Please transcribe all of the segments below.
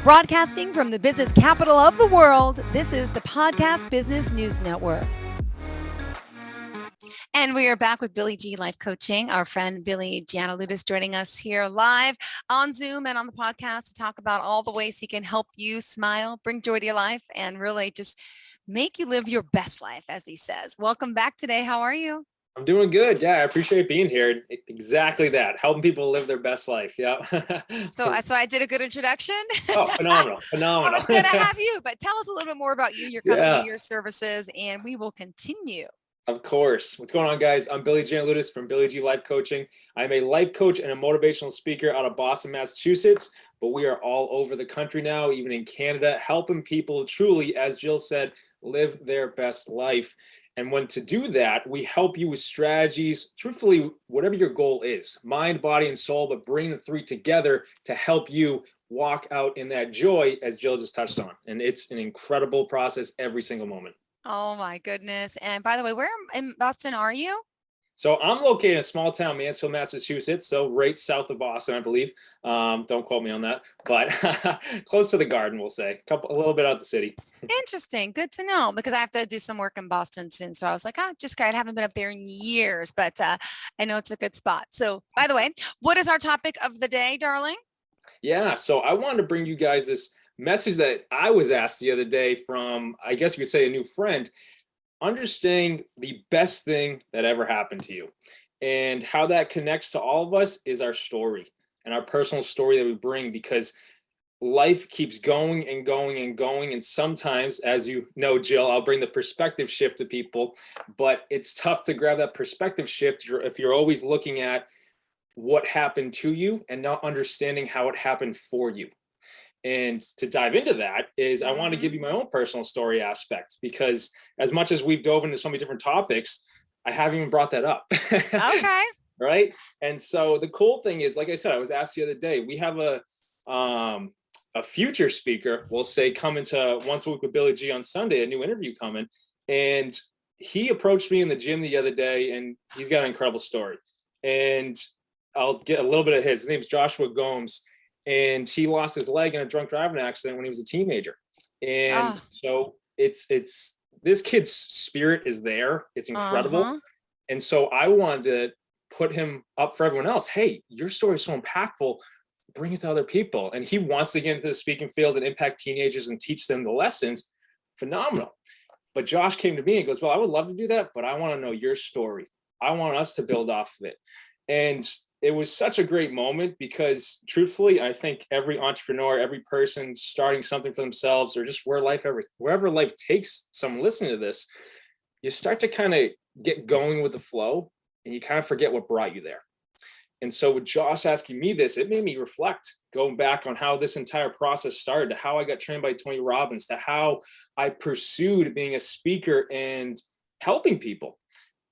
Broadcasting from the business capital of the world, this is the Podcast Business News Network. And we are back with Billy G Life Coaching. Our friend Billy Giannouloudis joining us here live on Zoom and on the podcast to talk about all the ways he can help you smile, bring joy to your life, and really just make you live your best life, as he says. Welcome back today. How are you? I'm doing good. Yeah, I appreciate being here. Exactly that. Helping people live their best life. Yeah. So I did a good introduction. Oh, phenomenal. I was going to have you, but tell us a little bit more about you, your company, your services, and we will continue. Of course. What's going on, guys? I'm Billy Giannouloudis from Billy G Life Coaching. I'm a life coach and a motivational speaker out of Boston, Massachusetts, but we are all over the country now, even in Canada, helping people truly, as Jill said, live their best life. And when to do that, we help you with strategies, truthfully, whatever your goal is, mind, body, and soul, but bring the three together to help you walk out in that joy, as Jill just touched on. And it's an incredible process every single moment. Oh my goodness. And by the way, where in Boston are you? So I'm located in a small town, Mansfield, Massachusetts, so right south of Boston, I believe. Don't quote me on that, but close to the Garden, we'll say. A little bit out the city. Interesting. Good to know, because I have to do some work in Boston soon. So I was like, I haven't been up there in years, but I know it's a good spot. So by the way, what is our topic of the day, darling? Yeah, so I wanted to bring you guys this message that I was asked the other day from, I guess you could say, a new friend. Understanding the best thing that ever happened to you, and how that connects to all of us is our story and our personal story that we bring, because life keeps going and going and going. And sometimes, as you know, Jill, I'll bring the perspective shift to people, but it's tough to grab that perspective shift if you're always looking at what happened to you and not understanding how it happened for you. And to dive into that is I want to give you my own personal story aspect, because as much as we've dove into so many different topics, I haven't even brought that up. Okay. Right. And so the cool thing is, like I said, I was asked the other day, we have a future speaker, we'll say, coming to Once a Week with Billy G on Sunday, a new interview coming. And he approached me in the gym the other day, and he's got an incredible story. And I'll get a little bit of his name's Joshua Gomes. And he lost his leg in a drunk driving accident when he was a teenager. And so it's this kid's spirit is there. It's incredible. And so I wanted to put him up for everyone else. Hey, your story is so impactful. Bring it to other people. And he wants to get into the speaking field and impact teenagers and teach them the lessons. Phenomenal. But Josh came to me and goes, well, I would love to do that, but I want to know your story. I want us to build off of it. And it was such a great moment, because truthfully, I think every entrepreneur, every person starting something for themselves, or just wherever life takes someone listening to this, you start to kind of get going with the flow, and you kind of forget what brought you there. And so with Josh asking me this, it made me reflect, going back on how this entire process started, to how I got trained by Tony Robbins, to how I pursued being a speaker and helping people.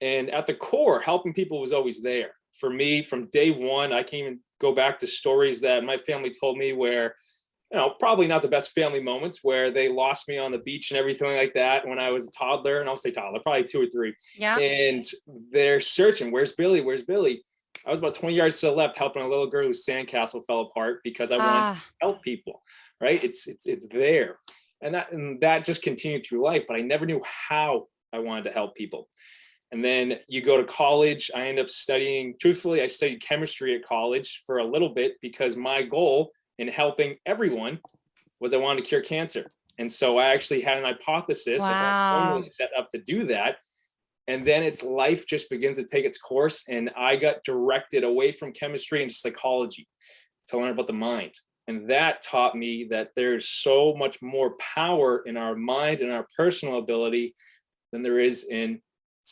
And at the core, helping people was always there. For me, from day one, I can even go back to stories that my family told me where, probably not the best family moments, where they lost me on the beach and everything like that when I was a toddler. And I'll say toddler, probably 2 or 3. Yeah. And they're searching, where's Billy? Where's Billy? I was about 20 yards to the left helping a little girl whose sandcastle fell apart, because I wanted to help people, right? It's there. And that just continued through life, but I never knew how I wanted to help people. And then you go to college. I end up studying, truthfully, I studied chemistry at college for a little bit, because my goal in helping everyone was I wanted to cure cancer. And so I actually had an hypothesis Wow. set up to do that. And then life just begins to take its course. And I got directed away from chemistry into psychology to learn about the mind. And that taught me that there's so much more power in our mind and our personal ability than there is in,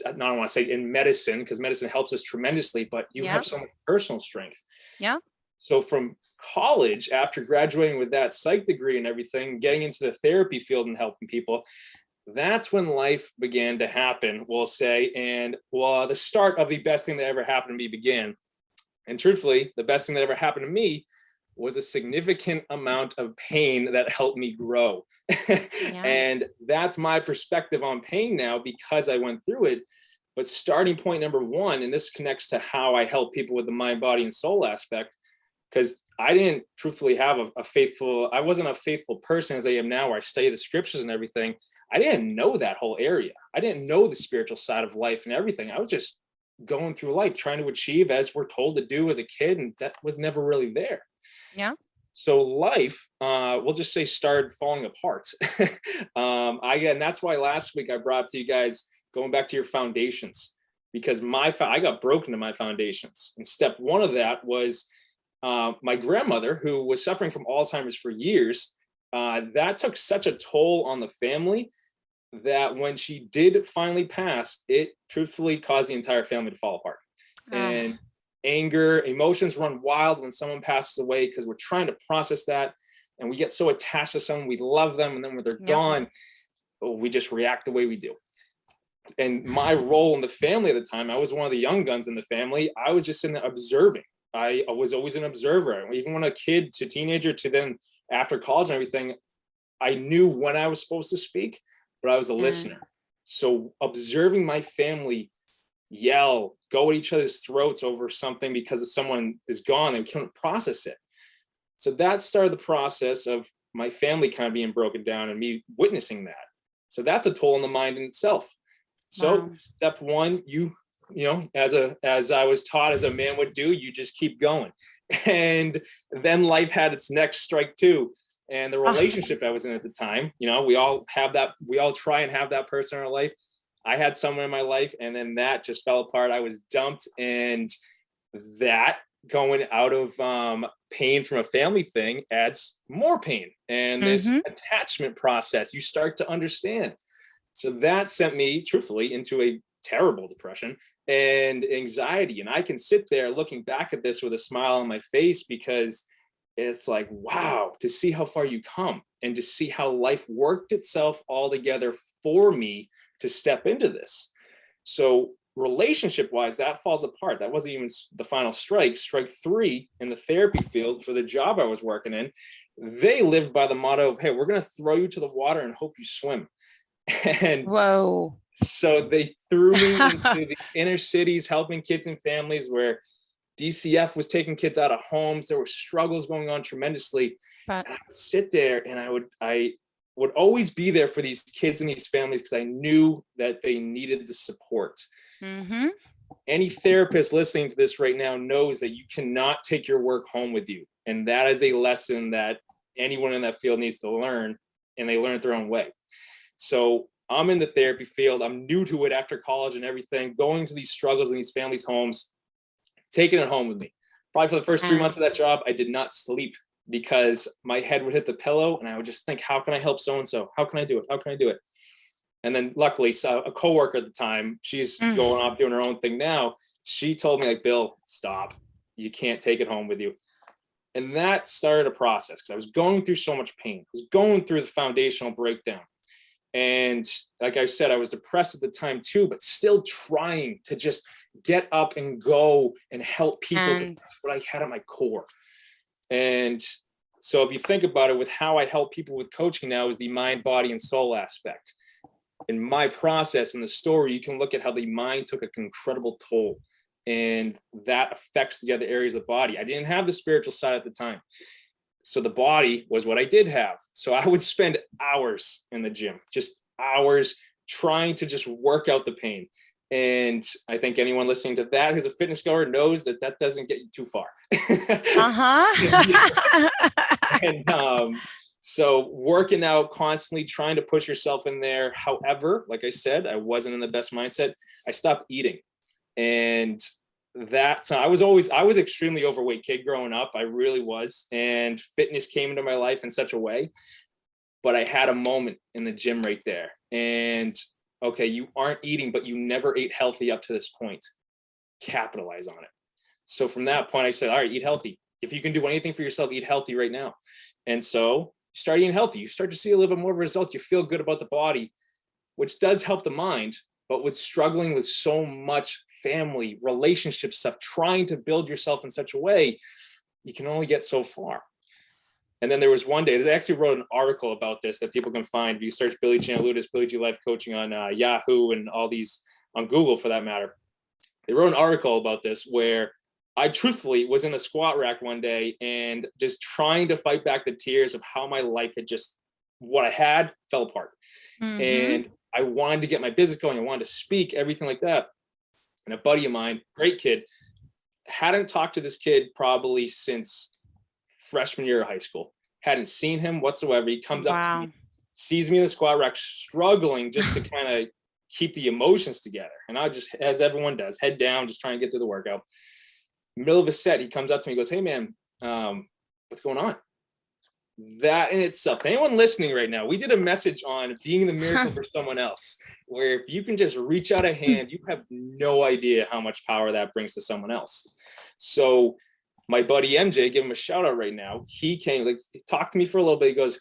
I don't want to say in medicine, because medicine helps us tremendously, but you have so much personal strength. Yeah. So from college, after graduating with that psych degree and everything, getting into the therapy field and helping people, that's when life began to happen, we'll say. And the start of the best thing that ever happened to me began. And truthfully, the best thing that ever happened to me was a significant amount of pain that helped me grow. And that's my perspective on pain now, because I went through it. But starting point number one, and this connects to how I help people with the mind, body, and soul aspect, because I didn't truthfully have I wasn't a faithful person as I am now, where I study the scriptures and everything. I didn't know that whole area. I didn't know the spiritual side of life and everything. I was just going through life trying to achieve as we're told to do as a kid, and that was never really there. Yeah. So life, we'll just say, started falling apart. And that's why last week I brought up to you guys, going back to your foundations, because I got broken in my foundations. And step one of that was my grandmother, who was suffering from Alzheimer's for years. That took such a toll on the family that when she did finally pass, it truthfully caused the entire family to fall apart. And anger, emotions run wild when someone passes away, because we're trying to process that. And we get so attached to someone, we love them. And then when they're gone, we just react the way we do. And my role in the family at the time, I was one of the young guns in the family. I was just in there observing. I was always an observer. Even when a kid to teenager to then after college and everything, I knew when I was supposed to speak, but I was a listener. So observing my family yell, go at each other's throats over something because if someone is gone, they couldn't process it. So that started the process of my family kind of being broken down and me witnessing that. So that's a toll on the mind in itself. So step one, you know, as I was taught as a man would do, you just keep going. And then life had its next strike too. And the relationship I was in at the time, you know, we all try and have that person in our life. I had someone in my life, and then that just fell apart. I was dumped, and that going out of pain from a family thing adds more pain. And this attachment process, you start to understand. So that sent me, truthfully, into a terrible depression and anxiety. And I can sit there looking back at this with a smile on my face, because it's like, wow, to see how far you come and to see how life worked itself all together for me to step into this. So relationship wise, that falls apart. That wasn't even the final strike. Strike three in the therapy field for the job I was working in, they lived by the motto of, hey, we're going to throw you to the water and hope you swim. And so they threw me into the inner cities, helping kids and families where DCF was taking kids out of homes. There were struggles going on tremendously. But I would sit there and I would always be there for these kids and these families, because I knew that they needed the support. Any therapist listening to this right now knows that you cannot take your work home with you. And that is a lesson that anyone in that field needs to learn, and they learn it their own way. So I'm in the therapy field. I'm new to it after college and everything, going to these struggles in these families' homes, taking it home with me. Probably for the first 3 months of that job, I did not sleep, because my head would hit the pillow and I would just think, how can I help so-and-so? How can I do it? How can I do it? And then luckily, so a coworker at the time, she's going off doing her own thing now. She told me, like, Bill, stop. You can't take it home with you. And that started a process, because I was going through so much pain. I was going through the foundational breakdown. And like I said, I was depressed at the time too, but still trying to just get up and go and help people. That's what I had at my core. And so if you think about it, with how I help people with coaching now is the mind, body, and soul aspect. In my process in the story, you can look at how the mind took an incredible toll, and that affects the other areas of the body. I didn't have the spiritual side at the time. So the body was what I did have. So I would spend hours in the gym, just hours trying to just work out the pain. And I think anyone listening to that who's a fitness goer knows that that doesn't get you too far. And so working out constantly, trying to push yourself in there. However, like I said, I wasn't in the best mindset. I stopped eating. And I was extremely overweight kid growing up. I really was. And fitness came into my life in such a way. But I had a moment in the gym right there. And okay, you aren't eating, but you never ate healthy up to this point. Capitalize on it. So from that point, I said, all right, eat healthy. If you can do anything for yourself, eat healthy right now. And so you start eating healthy. You start to see a little bit more of a result. You feel good about the body, which does help the mind. But with struggling with so much family, relationship stuff, trying to build yourself in such a way, you can only get so far. And then there was one day, they actually wrote an article about this that people can find. If you search Billy Giannouloudis, Billy G Life Coaching on Yahoo and all these on Google for that matter. They wrote an article about this where I truthfully was in a squat rack one day and just trying to fight back the tears of how my life had just, what I had fell apart. Mm-hmm. And I wanted to get my business going. I wanted to speak, everything like that. And a buddy of mine, great kid, hadn't talked to this kid probably since freshman year of high school. Hadn't seen him whatsoever. He comes up to Wow. me, sees me in the squat rack, struggling just to kind of keep the emotions together. And I just, as everyone does, head down, just trying to get through the workout. Middle of a set, he comes up to me, goes, "Hey man, what's going on?" That in itself, to anyone listening right now, we did a message on being the miracle for someone else, where if you can just reach out a hand, you have no idea how much power that brings to someone else. So my buddy MJ, give him a shout out right now. He came, like, he talked to me for a little bit. He goes,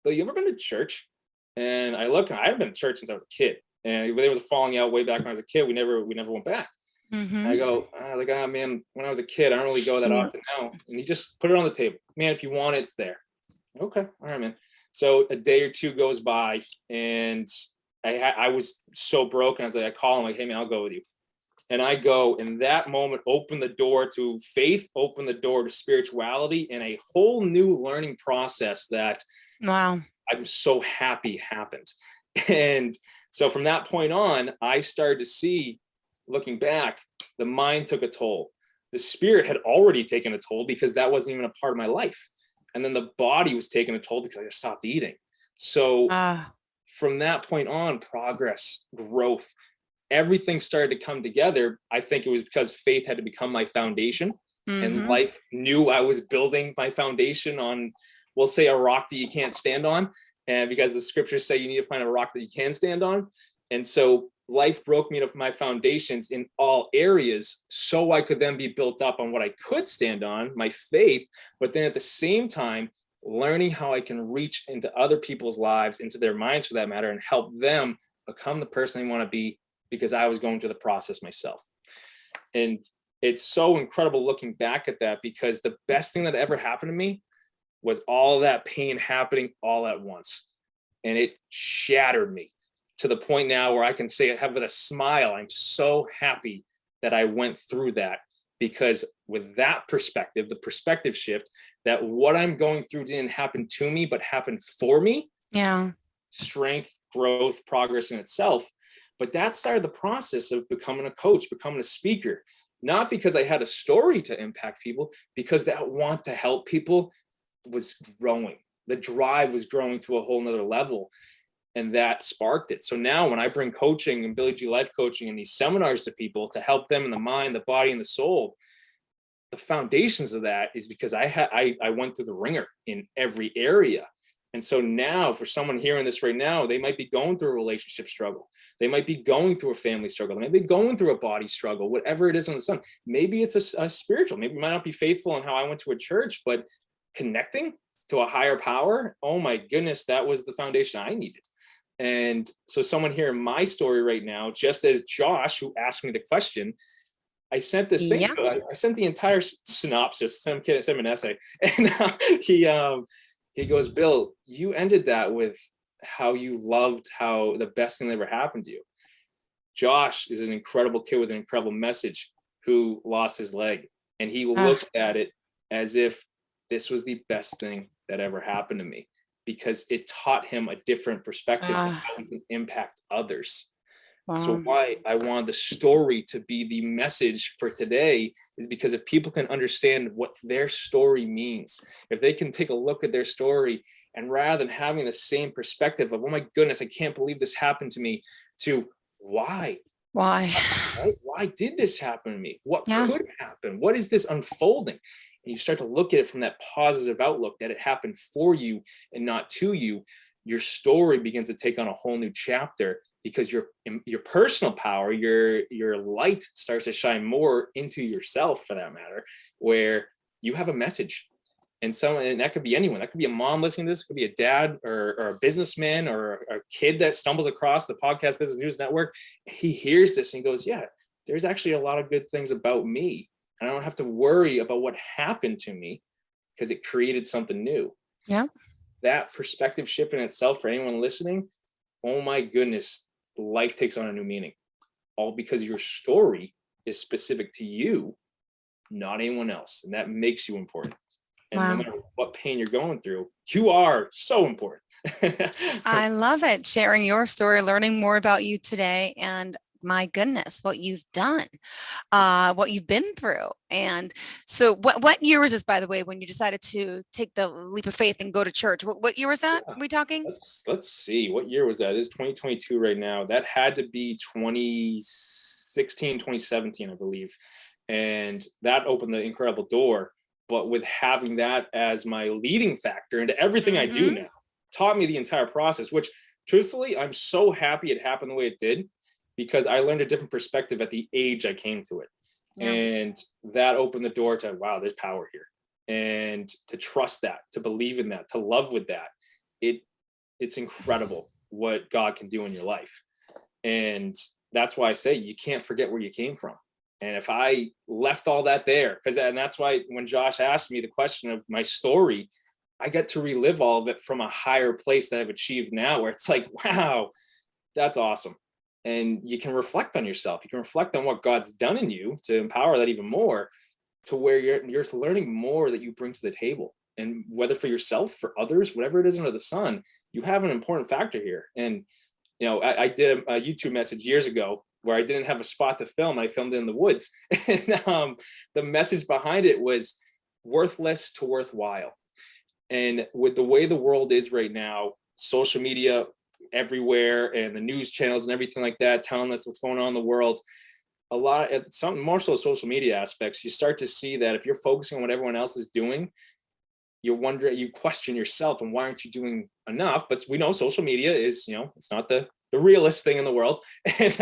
"Bill, you ever been to church?" And I look, I haven't been to church since I was a kid. And there was a falling out way back when I was a kid. We never went back. I Mm-hmm. go, man, when I was a kid, I don't really go that often now. And he just put it on the table. "Man, if you want it, it's there." Okay, all right, man. So a day or two goes by, and I was so broken. I was like, I call him like, "Hey man, I'll go with you." And I go, and that moment opened the door to faith, opened the door to spirituality, and a whole new learning process that Wow. I'm so happy happened. And so from that point on, I started to see, looking back, the mind took a toll. The spirit had already taken a toll because that wasn't even a part of my life. And then the body was taking a toll because I stopped eating. So Ah. from that point on, progress, growth, everything started to come together. I think it was because faith had to become my foundation, and Mm-hmm. life knew I was building my foundation on, we'll say, a rock that you can't stand on. And because the scriptures say you need to find a rock that you can stand on. And so life broke me to my foundations in all areas so I could then be built up on what I could stand on, my faith, but then at the same time, learning how I can reach into other people's lives, into their minds for that matter, and help them become the person they want to be, because I was going through the process myself. And it's so incredible looking back at that, because the best thing that ever happened to me was all that pain happening all at once. And it shattered me to the point now where I can say, I have with a smile, I'm so happy that I went through that, because with that perspective, the perspective shift, that what I'm going through didn't happen to me, but happened for me. Yeah. Strength, growth, progress in itself. But that started the process of becoming a coach, becoming a speaker, not because I had a story to impact people, because that want to help people was growing. The drive was growing to a whole nother level. And that sparked it. So now when I bring coaching and Billy G life coaching and these seminars to people to help them in the mind, the body, and the soul, the foundations of that is because I went through the ringer in every area. And so now for someone hearing this right now, they might be going through a relationship struggle. They might be going through a family struggle. They might be going through a body struggle, whatever it is on the sun. Maybe it's a spiritual, maybe it might not be faithful in how I went to a church, but connecting to a higher power. Oh my goodness, that was the foundation I needed. And so someone hearing my story right now, just as Josh, who asked me the question, I sent this thing. Yeah. I sent the entire synopsis. Some kid sent him an essay, and he goes, "Bill, you ended that with how you loved how the best thing that ever happened to you." Josh is an incredible kid with an incredible message who lost his leg, and he looks at it as if this was the best thing that ever happened to me, because it taught him a different perspective to how he can impact others. So Wow. why I wanted the story to be the message for today is because if people can understand what their story means, if they can take a look at their story, and rather than having the same perspective of, "Oh my goodness, I can't believe this happened to me," to why? Why? Right? Why did this happen to me? What Yeah. could happen? What is this unfolding? And you start to look at it from that positive outlook that it happened for you and not to you. Your story begins to take on a whole new chapter, because your personal power, your light starts to shine more into yourself, for that matter, where you have a message. And that could be anyone. That could be a mom listening to this. It could be a dad or a businessman or a kid that stumbles across the Podcast Business News Network. He hears this and he goes, "Yeah, there's actually a lot of good things about me. And I don't have to worry about what happened to me, because it created something new." Yeah. That perspective shift in itself, for anyone listening, oh my goodness, life takes on a new meaning. All because your story is specific to you, not anyone else. And that makes you important. And no Wow. matter what pain you're going through, you are so important. I love it. Sharing your story, learning more about you today, and my goodness, what you've done, what you've been through. And so what year was this, by the way, when you decided to take the leap of faith and go to church? What year was that? Yeah. We talking? Let's see. What year was that? It is 2022 right now. That had to be 2016, 2017, I believe. And that opened the incredible door. But with having that as my leading factor into everything I do Mm-hmm. now, taught me the entire process, which truthfully, I'm so happy it happened the way it did, because I learned a different perspective at the age I came to it. Yeah. And that opened the door to, wow, there's power here. And to trust that, to believe in that, to love with that. It's incredible what God can do in your life. And that's why I say you can't forget where you came from. And if I left all that there, and that's why when Josh asked me the question of my story, I get to relive all of it from a higher place that I've achieved now, where it's like, wow, that's awesome. And you can reflect on yourself. You can reflect on what God's done in you to empower that even more, to where you're learning more that you bring to the table. And whether for yourself, for others, whatever it is under the sun, you have an important factor here. And I did a YouTube message years ago where I didn't have a spot to film. I filmed it in the woods. And the message behind it was worthless to worthwhile. And with the way the world is right now, social media everywhere and the news channels and everything like that telling us what's going on in the world, a lot of some more so social media aspects, you start to see that if you're focusing on what everyone else is doing, you're wondering, you question yourself, and why aren't you doing enough? But we know social media is, it's not the realest thing in the world, and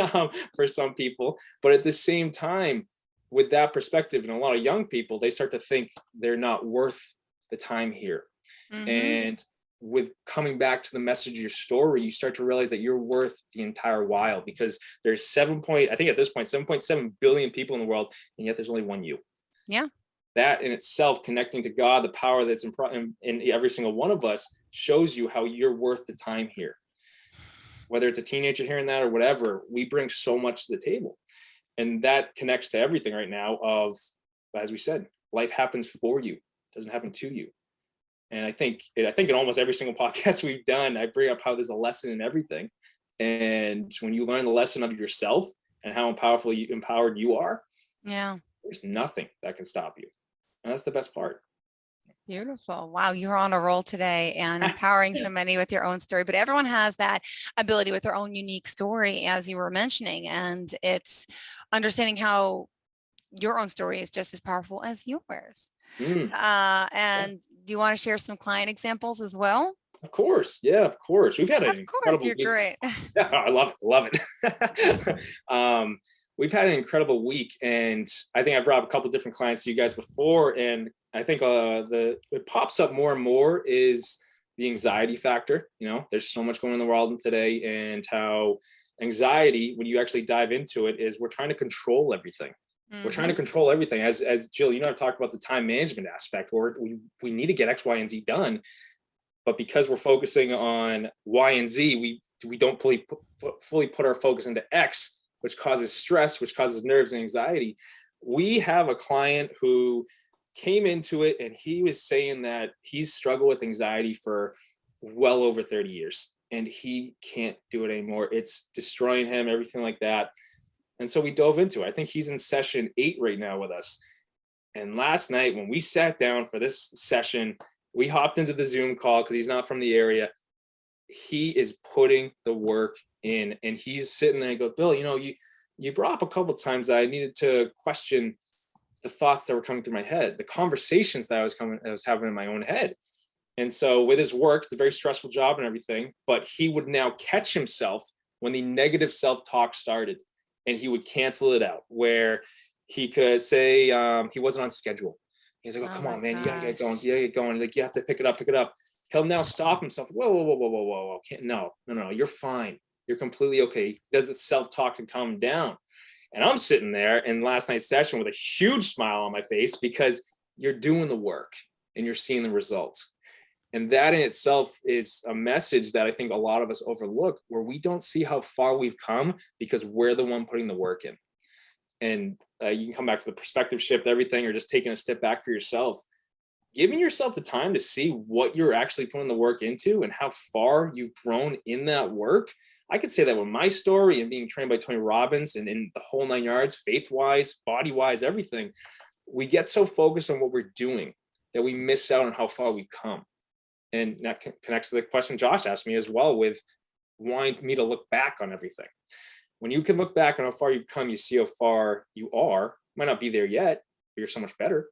for some people. But at the same time, with that perspective, and a lot of young people, they start to think they're not worth the time here. Mm-hmm. And with coming back to the message of your story, you start to realize that you're worth the entire while, because there's I think at this point, 7.7 billion people in the world, and yet there's only one you. Yeah. That in itself, connecting to God, the power that's in every single one of us, shows you how you're worth the time here. Whether it's a teenager hearing that or whatever, we bring so much to the table. And that connects to everything right now of, as we said, life happens for you, it doesn't happen to you. And I think in almost every single podcast we've done, I bring up how there's a lesson in everything. And when you learn the lesson of yourself and how empowered you are, Yeah. there's nothing that can stop you. And that's the best part. Beautiful. Wow, you're on a roll today and empowering so many with your own story. But everyone has that ability with their own unique story, as you were mentioning. And it's understanding how your own story is just as powerful as yours. Mm, And do you want to share some client examples as well? of course. Yeah, of course. We've had an Of course, incredible you're week. great. Yeah, I love it. Love it. We've had an incredible week, and I think I brought up a couple different clients to you guys before, and I think it pops up more and more is the anxiety factor. There's so much going on in the world today, and how anxiety, when you actually dive into it, is we're trying to control everything. We're trying to Mm-hmm. control everything. As Jill, I've talked about the time management aspect, where we need to get X, Y, and Z done. But because we're focusing on Y and Z, we don't fully put our focus into X, which causes stress, which causes nerves and anxiety. We have a client who came into it, and he was saying that he's struggled with anxiety for well over 30 years, and he can't do it anymore. It's destroying him, everything like that. And so we dove into it. I think he's in session 8 right now with us. And last night, when we sat down for this session, we hopped into the Zoom call because he's not from the area. He is putting the work in, and he's sitting there and go, Bill, you brought up a couple of times that I needed to question the thoughts that were coming through my head, the conversations that I was having in my own head. And so with his work, it's a very stressful job and everything, but he would now catch himself when the negative self-talk started, and he would cancel it out, where he could say he wasn't on schedule. He's like, oh, Oh come my on, man, you gotta get going. gosh. You gotta get going. Like, you have to pick it up, pick it up. He'll now stop himself. Whoa, whoa, whoa, whoa, whoa, whoa, whoa. No, you're fine. You're completely okay. He does the self-talk to calm him down. And I'm sitting there in last night's session with a huge smile on my face, because you're doing the work and you're seeing the results. And that in itself is a message that I think a lot of us overlook, where we don't see how far we've come because we're the one putting the work in. and you can come back to the perspective shift, everything, or just taking a step back for yourself, giving yourself the time to see what you're actually putting the work into and how far you've grown in that work. I could say that with my story and being trained by Tony Robbins and in the whole 9 yards, faith-wise, body-wise, everything, we get so focused on what we're doing that we miss out on how far we've come. And that connects to the question Josh asked me as well, with wanting me to look back on everything. When you can look back on how far you've come, you see how far you are. Might not be there yet, but you're so much better.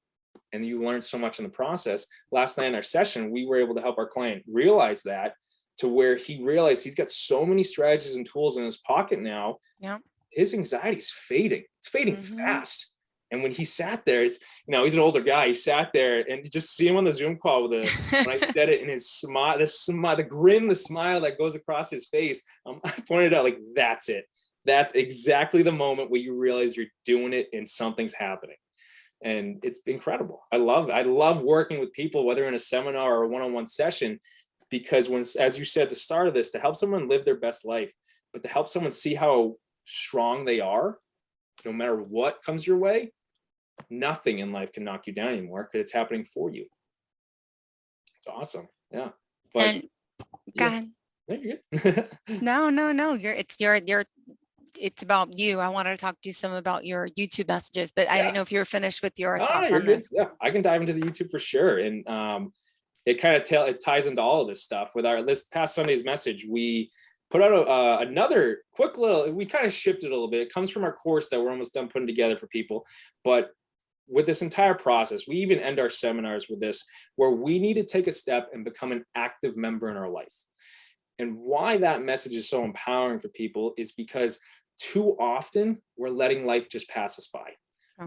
And you learn so much in the process. Last night in our session, we were able to help our client realize that, to where he realized he's got so many strategies and tools in his pocket now. Yeah. His anxiety's fading. It's fading fast. And when he sat there, it's, he's an older guy. He sat there, and just see him on the Zoom call with when I said it, and his smile, the grin, the smile that goes across his face. I pointed out, like, that's it. That's exactly the moment where you realize you're doing it and something's happening. And it's incredible. I love working with people, whether in a seminar or a one-on-one session, because as you said at the start of this, to help someone live their best life, but to help someone see how strong they are, no matter what comes your way, nothing in life can knock you down anymore, because it's happening for you. It's awesome. Yeah. But And go ahead. No, you're good. No. It's about you. I wanted to talk to you some about your YouTube messages, but I didn't know if you were finished with your thoughts on this. Yeah, I can dive into the YouTube for sure. And it kind of it ties into all of this stuff. With this past Sunday's message, we put out another quick little, we kind of shifted a little bit. It comes from our course that we're almost done putting together for people. But with this entire process, we even end our seminars with this, where we need to take a step and become an active member in our life. And why that message is so empowering for people is because too often we're letting life just pass us by,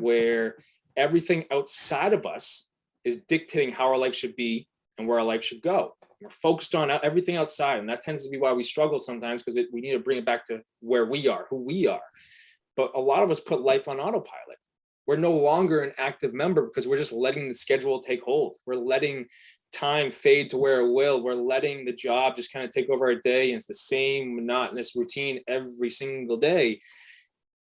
where everything outside of us is dictating how our life should be and where our life should go. We're focused on everything outside, and that tends to be why we struggle sometimes, because we need to bring it back to where we are, who we are. But a lot of us put life on autopilot. We're no longer an active member because we're just letting the schedule take hold. We're letting time fade to where it will. We're letting the job just kind of take over our day, and it's the same monotonous routine every single day.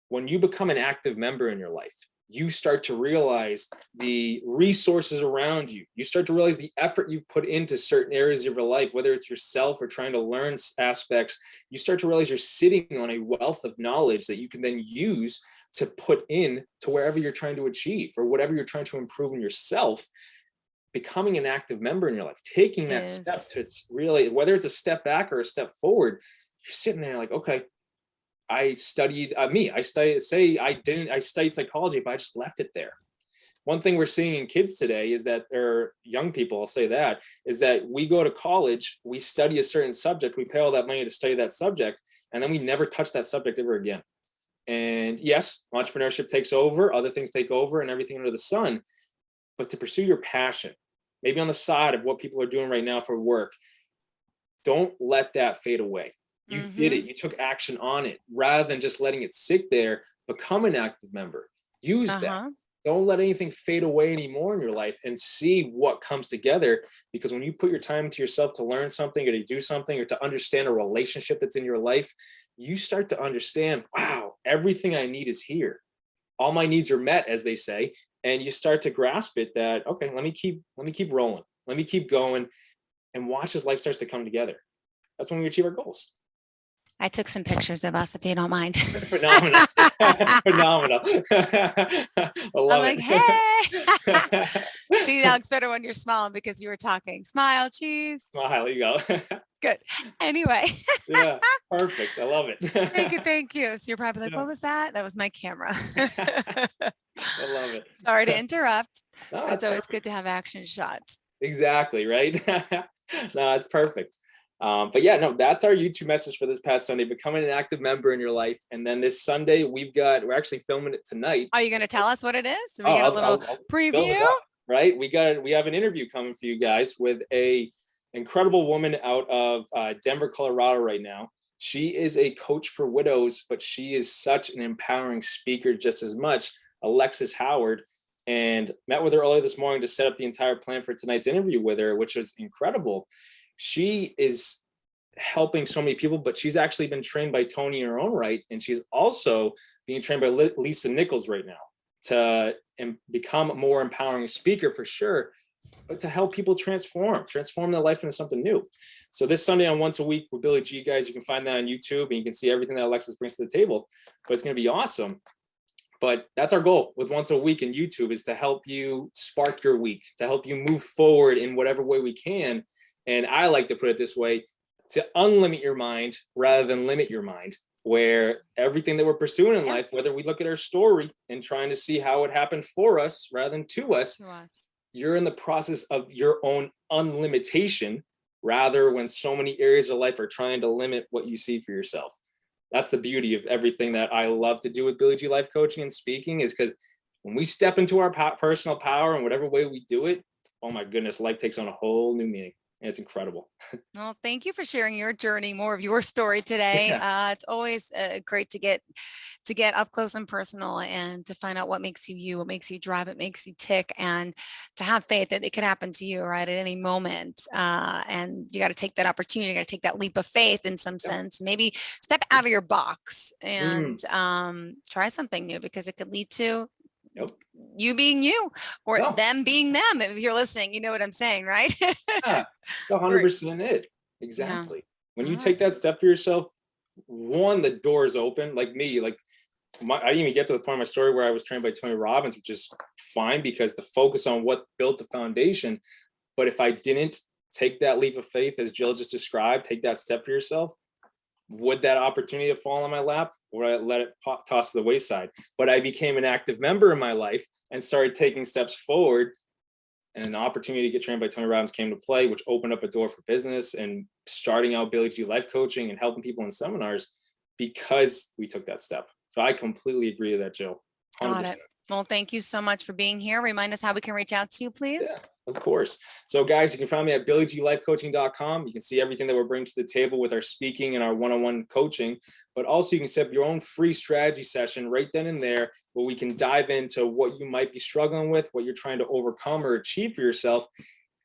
When you become an active member in your life, you start to realize the resources around you. You start to realize the effort you've put into certain areas of your life, whether it's yourself or trying to learn aspects. You start to realize you're sitting on a wealth of knowledge that you can then use to put in to wherever you're trying to achieve or whatever you're trying to improve in yourself. Becoming an active member in your life, taking that step to really, whether it's a step back or a step forward, you're sitting there like, okay, I studied I studied psychology, but I just left it there. One thing we're seeing in kids today is that, or young people, I'll say that, is that we go to college, we study a certain subject, we pay all that money to study that subject, and then we never touch that subject ever again. And yes, entrepreneurship takes over, other things take over, and everything under the sun. But to pursue your passion, maybe on the side of what people are doing right now for work, don't let that fade away. You did it. You took action on it rather than just letting it sit there. Become an active member. Use that. Don't let anything fade away anymore in your life, and see what comes together. Because when you put your time to yourself to learn something or to do something or to understand a relationship that's in your life, you start to understand, wow, everything I need is here. All my needs are met, as they say. And you start to grasp it that, okay, let me keep rolling. Let me keep going, and watch as life starts to come together. That's when we achieve our goals. I took some pictures of us, if you don't mind. Phenomenal. Phenomenal. I love I'm like, hey. See, now it's better when you're smiling because you were talking. Smile, cheese. Smile, you go. Good. Anyway. Yeah, perfect. I love it. Thank you. So you're probably like, what was that? That was my camera. I love it. Sorry to interrupt. No, It's always good to have action shots. Exactly, right? No, it's perfect. But yeah, no, that's our YouTube message for this past Sunday, becoming an active member in your life. And then this Sunday, we're actually filming it tonight. Are you going to tell us what it is? So we get a little preview. Right? We have an interview coming for you guys with a incredible woman out of Denver, Colorado right now. She is a coach for widows, but she is such an empowering speaker just as much. Alexis Howard. And met with her earlier this morning to set up the entire plan for tonight's interview with her, which was incredible. She is helping so many people, but she's actually been trained by Tony in her own right. And she's also being trained by Lisa Nichols right now to become a more empowering speaker for sure, but to help people transform their life into something new. So this Sunday on Once a Week with Billy G, guys, you can find that on YouTube and you can see everything that Alexis brings to the table, but it's going to be awesome. But that's our goal with Once a Week in YouTube, is to help you spark your week, to help you move forward in whatever way we can. And I like to put it this way, to unlimit your mind rather than limit your mind, where everything that we're pursuing in life, whether we look at our story and trying to see how it happened for us rather than to us, you're in the process of your own unlimitation, rather when so many areas of life are trying to limit what you see for yourself. That's the beauty of everything that I love to do with Billy G Life Coaching and speaking, is because when we step into our personal power in whatever way we do it, oh my goodness, life takes on a whole new meaning. And it's incredible. Well, thank you for sharing your journey, more of your story today. Yeah. It's always great to get up close and personal and to find out what makes you, what makes you drive, what makes you tick, and to have faith that it could happen to you right at any moment. And you got to take that opportunity, you got to take that leap of faith in some sense, maybe step out of your box and try something new, because it could lead to you being you, or them being them. If you're listening, you know what I'm saying, right? Yeah, 100% it. Exactly. When you take that step for yourself, one, the doors open. Like me, I didn't even get to the point of my story where I was trained by Tony Robbins, which is fine because the focus on what built the foundation. But if I didn't take that leap of faith, as Jill just described, take that step for yourself, would that opportunity have fallen on my lap, or would I let it toss to the wayside? But I became an active member in my life and started taking steps forward, and an opportunity to get trained by Tony Robbins came to play, which opened up a door for business and starting out Billy G Life Coaching and helping people in seminars, because we took that step. So I completely agree with that, Jill. 100%. Got it. Well, thank you so much for being here. Remind us how we can reach out to you, please. Yeah, of course. So guys, you can find me at BillyGLifeCoaching.com. You can see everything that we're bringing to the table with our speaking and our one-on-one coaching, but also you can set up your own free strategy session right then and there, where we can dive into what you might be struggling with, what you're trying to overcome or achieve for yourself.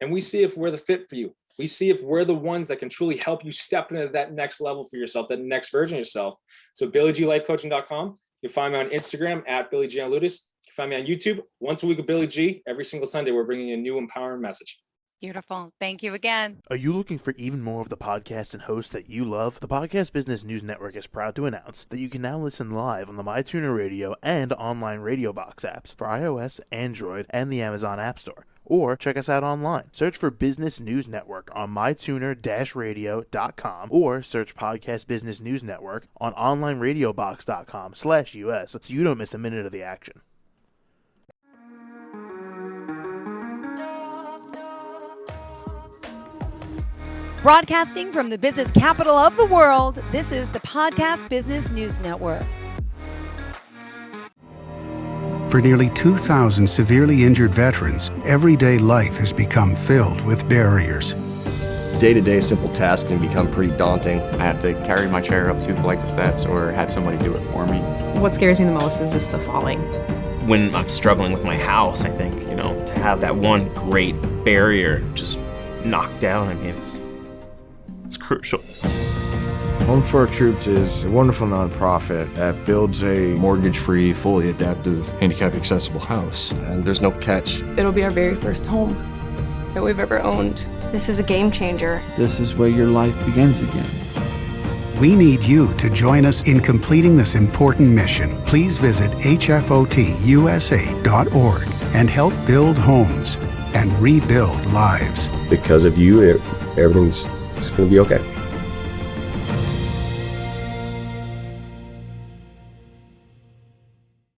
And we see if we're the fit for you. We see if we're the ones that can truly help you step into that next level for yourself, that next version of yourself. So BillyGLifeCoaching.com. You'll find me on Instagram at Billy Giannouloudis. You can find me on YouTube, Once a Week with Billy G. Every single Sunday, we're bringing you a new empowering message. Beautiful. Thank you again. Are you looking for even more of the podcasts and hosts that you love? The Podcast Business News Network is proud to announce that you can now listen live on the MyTuner Radio and online Radio Box apps for iOS, Android, and the Amazon App Store. Or check us out online. Search for Business News Network on mytuner-radio.com, or search Podcast Business News Network on onlineradiobox.com/US so you don't miss a minute of the action. Broadcasting from the business capital of the world, this is the Podcast Business News Network. For nearly 2,000 severely injured veterans, everyday life has become filled with barriers. Day-to-day simple tasks can become pretty daunting. I have to carry my chair up 2 flights of steps or have somebody do it for me. What scares me the most is just the falling. When I'm struggling with my house, I think, to have that one great barrier just knocked down, it's crucial. Home for Our Troops is a wonderful nonprofit that builds a mortgage-free, fully adaptive, handicap-accessible house. And there's no catch. It'll be our very first home that we've ever owned. This is a game changer. This is where your life begins again. We need you to join us in completing this important mission. Please visit hfotusa.org and help build homes and rebuild lives. Because of you, everything's going to be okay.